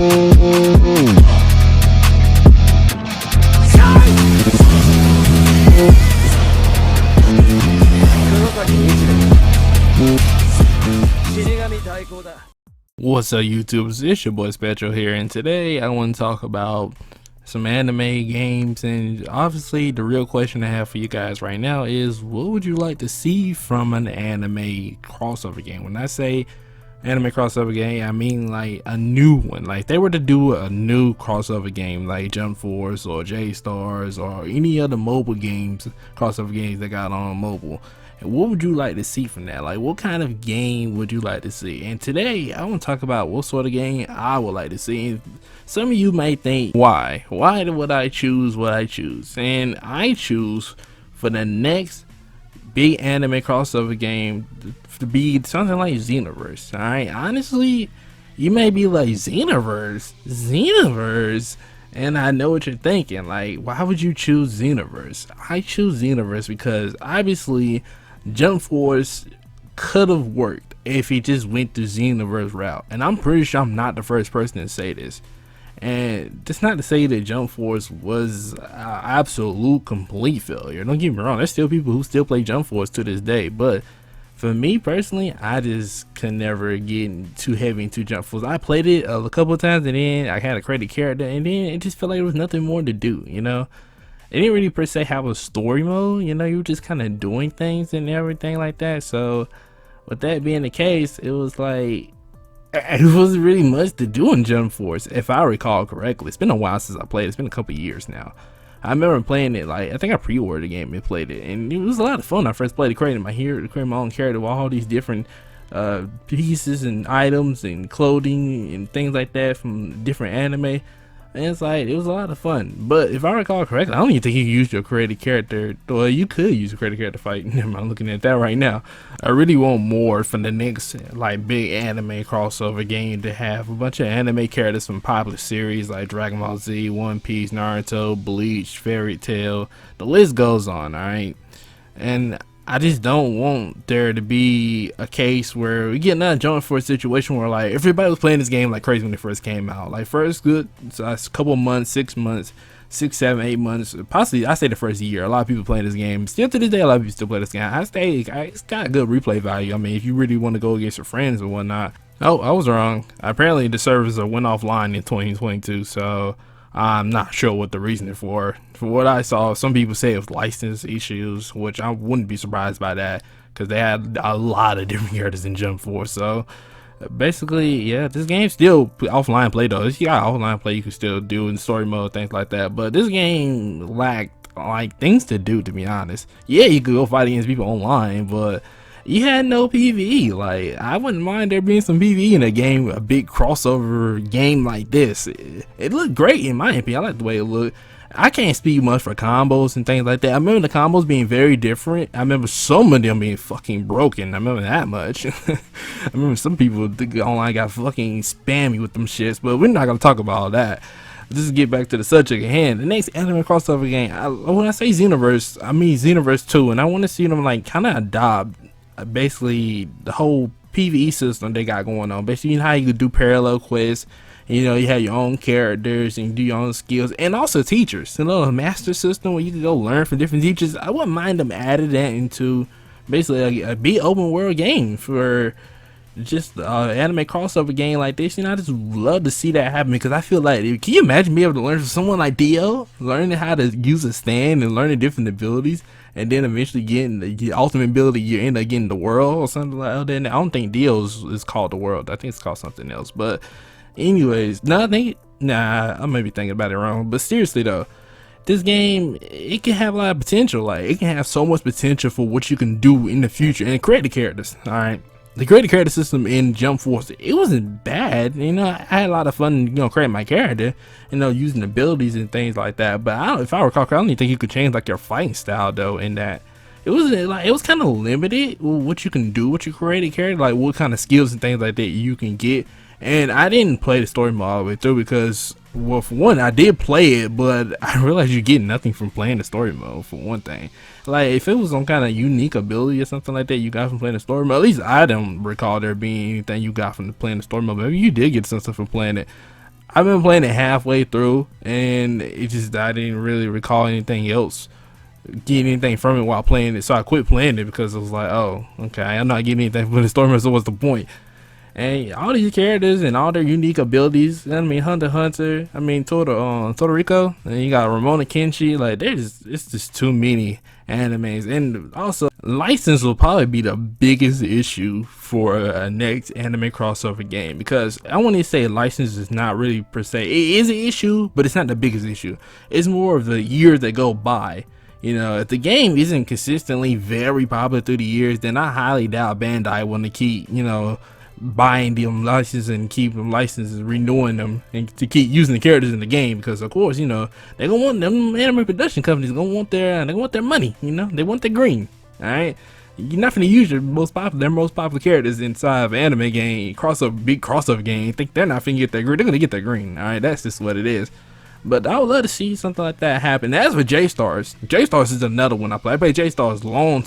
What's up, YouTubers? It's your boy Spectro here, and today I want to talk about some anime games. And obviously the real question I have for you guys right now is, what would you like to see from an anime crossover game? When I say anime crossover game, I mean like a new one. Like, if they were to do a new crossover game like Jump Force or J Stars or any other mobile games, crossover games that got on mobile, and what would you like to see from that? Like, what kind of game would you like to see? And today I want to talk about what sort of game I would like to see. And some of you may think, why would I choose what I choose? And I choose for the next big anime crossover game to be something like Xenoverse. Alright, honestly, you may be like, Xenoverse, and I know what you're thinking, like, why would you choose Xenoverse? I choose Xenoverse because obviously Jump Force could have worked if he just went the Xenoverse route, and I'm pretty sure I'm not the first person to say this. And that's not to say that Jump Force was an absolute complete failure. Don't get me wrong, there's still people who still play Jump Force to this day, but for me personally, I just could never get too heavy into Jump Force. I played it a couple of times, and then I had a credit character, and then it just felt like there was nothing more to do, you know? It didn't really per se have a story mode, you know? You were just kind of doing things and everything like that. So with that being the case, it was like, it wasn't really much to do in Jump Force, if I recall correctly. It's been a while since I played it. It's been a couple years now. I remember playing it, like, I think I pre-ordered the game and played it, and it was a lot of fun when I first played it, creating my own character with all these different pieces and items and clothing and things like that from different anime. And it's like, it was a lot of fun. But if I recall correctly, I don't even think you could use your created character. Well, you could use your created character to fight. Never mind, I'm looking at that right now. I really want more from the next like big anime crossover game to have a bunch of anime characters from popular series like Dragon Ball Z, One Piece, Naruto, Bleach, Fairy Tail. The list goes on, alright? And I just don't want there to be a case where we get another Jump Force situation where like everybody was playing this game like crazy when it first came out. Like, first good couple of months, 6 months, 6, 7, 8 months, possibly I say the first year, a lot of people playing this game. Still to this day, a lot of people still play this game. It's got good replay value. I mean, if you really want to go against your friends or whatnot. Oh, I was wrong. Apparently the servers went offline in 2022, so I'm not sure what the reasoning for. For what I saw, some people say it was license issues, which I wouldn't be surprised by that, because they had a lot of different characters in Jump Force. So basically, yeah, this game's still offline play though. If you got offline play, you can still do in story mode, things like that. But this game lacked like things to do, to be honest. Yeah, you could go fight against people online, but you had no PvE. Like, I wouldn't mind there being some PvE in a game, a big crossover game like this. It looked great in my opinion. I like the way it looked. I can't speak much for combos and things like that. I remember the combos being very different. I remember some of them being fucking broken. I remember that much. I remember some people online got fucking spammy with them shits, but we're not gonna talk about all that. Just to get back to the subject at hand, the next anime crossover game, when I say Xenoverse, I mean Xenoverse 2, and I want to see them like kind of adopt basically the whole PvE system they got going on. Basically, you know how you could do parallel quests, you know, you have your own characters and you do your own skills, and also teachers, you know, a master system where you can go learn from different teachers. I wouldn't mind them adding that into basically a big open world game for just anime crossover game like this. You know, I just love to see that happen, because I feel like, can you imagine being able to learn from someone like Dio, learning how to use a stand and learning different abilities, and then eventually getting the ultimate ability, you end up getting the world or something like that. I don't think Dio's is called the world. I think it's called something else. But anyways, I may be thinking about it wrong. But seriously though, this game, it can have a lot of potential. Like, it can have so much potential for what you can do in the future and create the characters. All right. The creative character system in Jump Force, it wasn't bad. You know, I had a lot of fun, you know, creating my character, you know, using abilities and things like that. But if I recall, I don't even think you could change like your fighting style though. In that, it was kind of limited what you can do with your creative character, like what kind of skills and things like that you can get. And I didn't play the story mode all the way through because, well, for one, I did play it, but I realized you get nothing from playing the story mode, for one thing. Like, if it was some kind of unique ability or something like that you got from playing the story mode, at least I don't recall there being anything you got from playing the story mode. Maybe you did get something from playing it. I've been playing it halfway through, and it just I didn't really recall anything else, get anything from it while playing it. So I quit playing it because it was like, oh, okay, I'm not getting anything from the story. So what's the point? And all these characters and all their unique abilities. I mean, Hunter x Hunter. I mean, Todoroki. And you got Ramona Kenshi. Like, it's just too many animes. And also, license will probably be the biggest issue for a next anime crossover game, because I want to say license is not really per se. It is an issue, but it's not the biggest issue. It's more of the years that go by. You know, if the game isn't consistently very popular through the years, then I highly doubt Bandai want to keep, you know, buying them licenses and keep them licenses, renewing them, and to keep using the characters in the game, because of course, you know, they gonna want them anime production companies gonna want their money, you know, they want their green. All right, you're not gonna use their most popular characters inside of an anime game, big crossover game. Think they're not gonna get their green? They're gonna get their green. All right, that's just what it is. But I would love to see something like that happen. As for J-Stars, J-Stars is another one I play. I played J-Stars long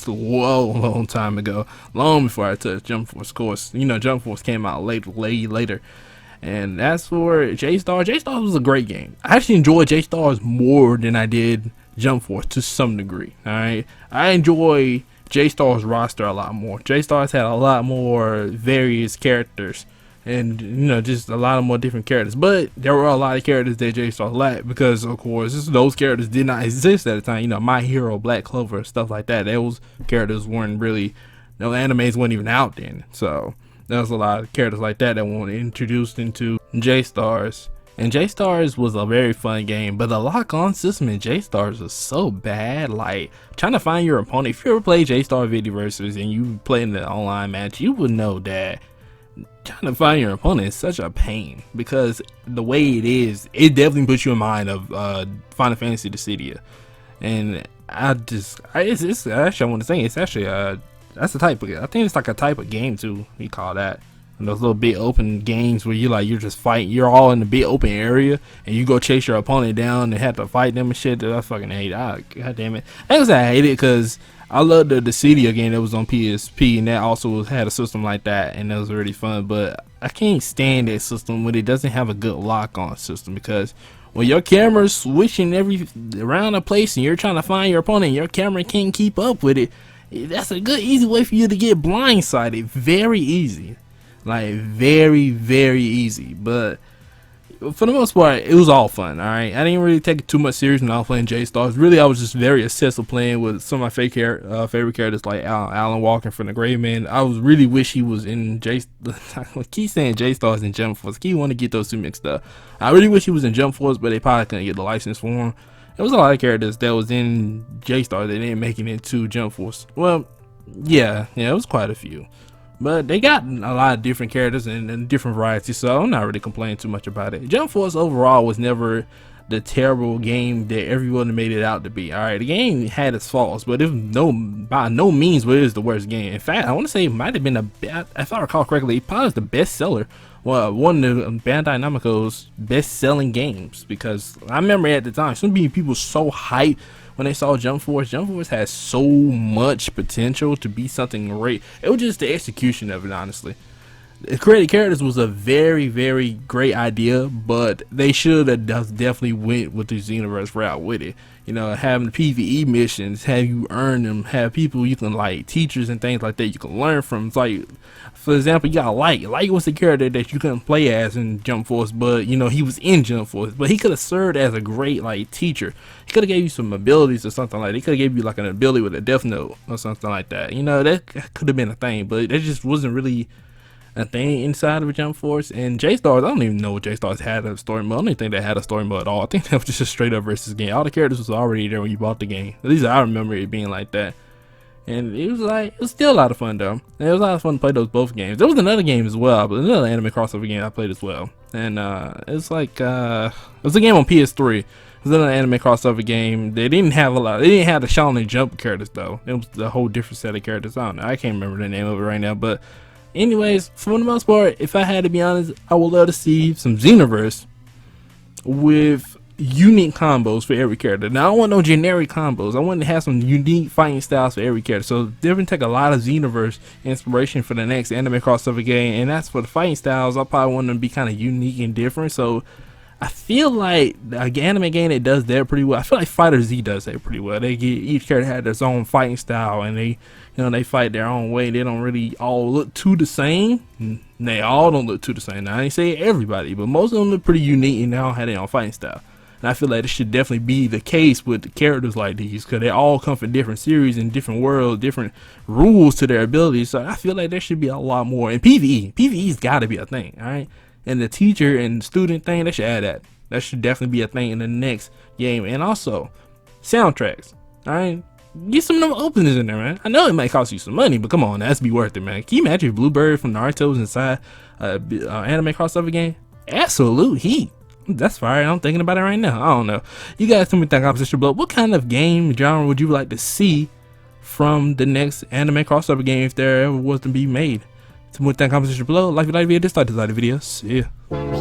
time ago, long before I touched Jump Force. Of course, you know, Jump Force came out later. And as for J-Stars, J-Stars was a great game. I actually enjoyed J-Stars more than I did Jump Force to some degree. Alright, I enjoy J-Stars roster a lot more. J-Stars had a lot more various characters, and you know, just a lot of more different characters. But there were a lot of characters that J-Star lacked, because of course those characters did not exist at the time. You know, My Hero, Black Clover, stuff like that. Those characters weren't really, no, animes weren't even out then. So there was a lot of characters like that weren't introduced into J-Stars. And J-Stars was a very fun game, but the lock-on system in J-Stars was so bad. Like, trying to find your opponent. If you ever play J-Star Vidiversus and you play in the online match, you would know that trying to find your opponent is such a pain, because the way it is, it definitely puts you in mind of Final Fantasy Dissidia. And it's actually, I want to say, it's actually that's a type of, I think it's like a type of game too, you call that. And those little big open games where you're just fighting, you're all in the big open area, and you go chase your opponent down and have to fight them and shit. I fucking hate it. God damn it. I hate it because I love the Dissidia game that was on PSP, and that also had a system like that, and that was really fun. But I can't stand that system when it doesn't have a good lock-on system, because when your camera's switching around a place and you're trying to find your opponent, your camera can't keep up with it. That's a good easy way for you to get blindsided. Very easy. Like, very, very easy. But for the most part, it was all fun. Alright, I didn't really take it too much serious when I was playing J-Stars. Really, I was just very obsessed with playing with some of my favorite characters, like Alan Walker from the Grave Man. I was really wish he was in I keep saying J-Stars and Jump Force. I keep want to get those two mixed up. I really wish he was in Jump Force, but they probably couldn't get the license for him. There was a lot of characters that was in J-Stars that didn't make it into Jump Force. Well, yeah, it was quite a few. But they got a lot of different characters and different varieties, so I'm not really complaining too much about it. Jump Force overall was never the terrible game that everyone made it out to be. Alright, the game had its faults, but by no means was it the worst game. In fact, I want to say it might have been if I recall correctly, it probably was the best seller. Well, one of the Bandai Namco's best selling games, because I remember at the time, so many people so hyped when they saw Jump Force. Jump Force has so much potential to be something great. It was just the execution of it, honestly. The created characters was a very, very great idea, but they should have definitely went with the Xenoverse route with it. You know, having PvE missions, have you earn them, have people you can, like, teachers and things like that you can learn from. It's like, for example, you got Light. Light was the character that you couldn't play as in Jump Force, but, you know, he was in Jump Force. But he could have served as a great, like, teacher. He could have gave you some abilities or something like that. He could have gave you, like, an ability with a Death Note or something like that. You know, that could have been a thing, but that just wasn't really a thing inside of a Jump Force. And J-Stars, I don't even know what J-Stars had a story mode. I don't even think they had a story mode at all. I think that was just a straight up versus game. All the characters was already there when you bought the game. At least I remember it being like that. And it was still a lot of fun though. And it was a lot of fun to play both games. There was another game as well, but another anime crossover game I played as well. And it's like it was a game on PS3. It was another anime crossover game. They didn't have they didn't have the Shonen Jump characters though. It was a whole different set of characters. I don't know. I can't remember the name of it right now, but anyways, for the most part, if I had to be honest, I would love to see some Xenoverse with unique combos for every character. Now, I don't want no generic combos. I want to have some unique fighting styles for every character. So they're going to take a lot of Xenoverse inspiration for the next anime crossover game, and that's for the fighting styles. I probably want them to be kind of unique and different. So I feel like the anime game that does that pretty well. I feel like Fighter Z does that pretty well. They get each character had their own fighting style, and they, they fight their own way. They don't really all look too the same. They all don't look too the same. Now I ain't say everybody, but most of them look pretty unique, and they all have their own fighting style. And I feel like it should definitely be the case with the characters like these, because they all come from different series and different worlds, different rules to their abilities. So I feel like there should be a lot more. And PvE's got to be a thing, all right? And the teacher and student thing, they should add that. That should definitely be a thing in the next game. And also, soundtracks, all right? Get some of them openings in there, man. I know it might cost you some money, but come on, that's be worth it, man. Can you imagine if Bluebird from Naruto was inside anime crossover game? Absolute heat. That's fire. I'm thinking about it right now. I don't know. You guys tell me that comment section below. What kind of game genre would you like to see from the next anime crossover game if there ever was to be made? Tell me that comment section below. Like the video, dislike the video. See ya.